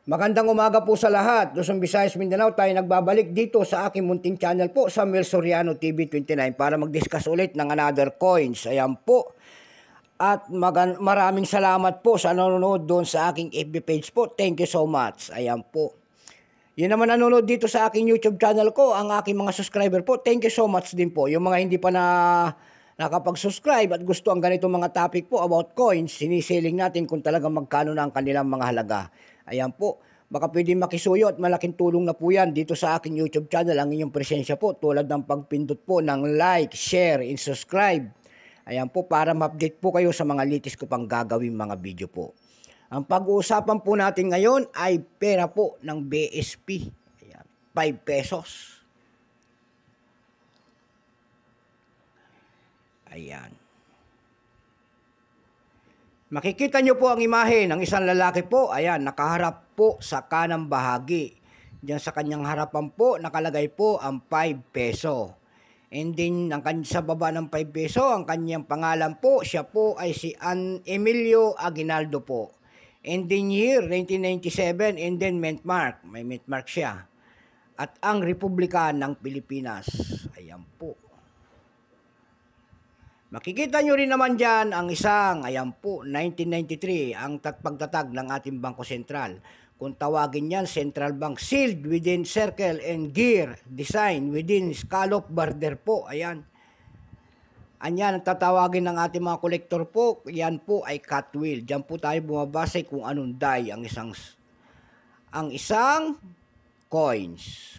Magandang umaga po sa lahat. Luzon, Visayas, Mindanao, tayo nagbabalik dito sa aking munting channel po sa Mel Soriano TV 29 para mag-discuss ulit ng another coins. Ayan po. At maraming salamat po sa nanonood doon sa aking FB page po. Thank you so much. Ayan po. Yun naman nanonood dito sa aking YouTube channel ko, ang aking mga subscriber po. Thank you so much din po. Yung mga hindi pa nakapag-subscribe at gusto ang ganito mga topic po about coins, sinisiling natin kung talagang magkano na ang kanilang mga halaga. Ayan po, baka pwedeng makisuyo at malaking tulong na po yan dito sa aking YouTube channel, ang inyong presensya po, tulad ng pagpindot po ng like, share, and subscribe. Ayan po, para ma-update po kayo sa mga latest ko pang gagawin mga video po. Ang pag-uusapan po natin ngayon ay pera po ng BSP. Ayan, 5 pesos. Ayan. Makikita nyo po ang imahe ng isang lalaki po. Ayan, nakaharap po sa kanang bahagi. Diyan sa kanyang harapan po, nakalagay po ang 5 peso. And then, sa baba ng 5 peso, ang kanyang pangalan po, siya po ay si Emilio Aguinaldo po. And then year, 1997, and then mint mark. May mint mark siya. At ang Republika ng Pilipinas. Ayan po. Makikita nyo rin naman dyan ang isang, ayan po, 1993, ang pagtatag ng ating Bangko Sentral. Kung tawagin yan, Central Bank, sealed within circle and gear, design within scallop border po, ayan. Anyan, ang tatawagin ng ating mga kolektor po, yan po ay cut wheel. Diyan po tayo bumabase kung anong die ang isang coins.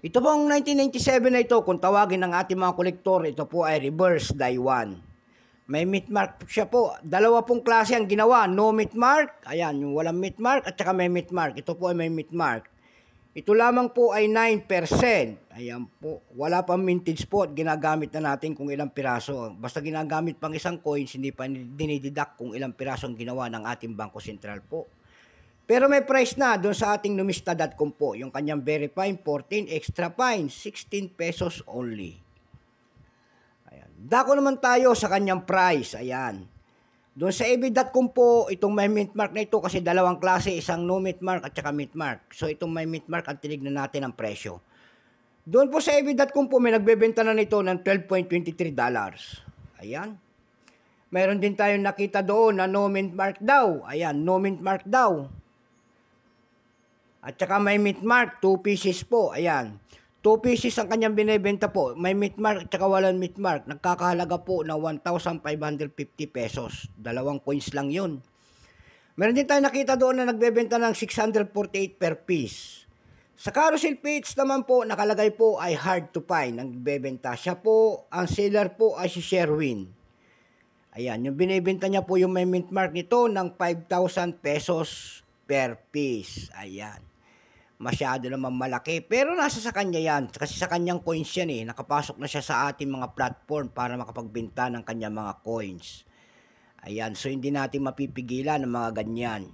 Ito pong 1997 na ito, kung tawagin ng ating mga kolektor, ito po ay reverse die 1. May mint mark siya po. Dalawa pong klase ang ginawa. No mint mark, ayan, yung walang mint mark, at saka may mint mark. Ito po ay may mint mark. Ito lamang po ay 9%. Ayan po. Wala pang mintage po at ginagamit na natin kung ilang piraso. Basta ginagamit pang isang coins, hindi pa dinididak kung ilang piraso ang ginawa ng ating Bangko Sentral po. Pero may price na doon sa ating numista.com po. Yung kanyang very fine, 14, extra fine, 16 pesos only. Ayan. Dako naman tayo sa kanyang price. Ayan. Doon sa ab.com po, itong may mint mark na ito kasi dalawang klase, isang no mint mark at saka mint mark. So itong may mint mark, ang tinignan natin ang presyo. Doon po sa ab.com po, may nagbebenta na nito ng $12.23. Ayan. Mayroon din tayong nakita doon na no mint mark daw. Ayan, no mint mark daw. At saka may mint mark, 2 pieces po. Ayan. 2 pieces ang kanyang binibenta po. May mint mark at saka walang mint mark. Nagkakahalaga po na 1,550 pesos. Dalawang coins lang yun. Meron din tayo nakita doon na nagbebenta ng 648 per piece. Sa carousel page naman po, nakalagay po ay hard to find. Nagbebenta siya po. Ang seller po ay si Sherwin. Ayan. Yung binibenta niya po yung may mint mark nito ng 5,000 pesos per piece. Ayan. Masyado naman malaki. Pero nasa sa kanya yan. Kasi sa kanyang coins yan eh. Nakapasok na siya sa ating mga platform para makapagbenta ng kanyang mga coins. Ayan. So, hindi natin mapipigilan ng mga ganyan.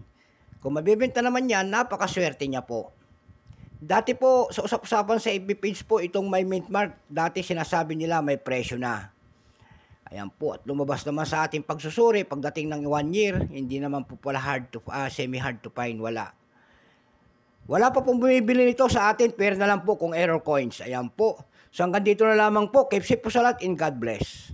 Kung mabibenta naman yan, napakaswerte niya po. Dati po, sa usap-usapan sa FB page po, itong may mint mark, dati sinasabi nila may presyo na. Ayan po. At lumabas naman sa ating pagsusuri, pagdating ng 1 year, hindi naman po pala semi-hard to find. Wala pa pong bumibili nito sa atin, pero na lang po kung error coins. Ayan po. So hanggang dito na lamang po. Keep safe po sa lahat and God bless.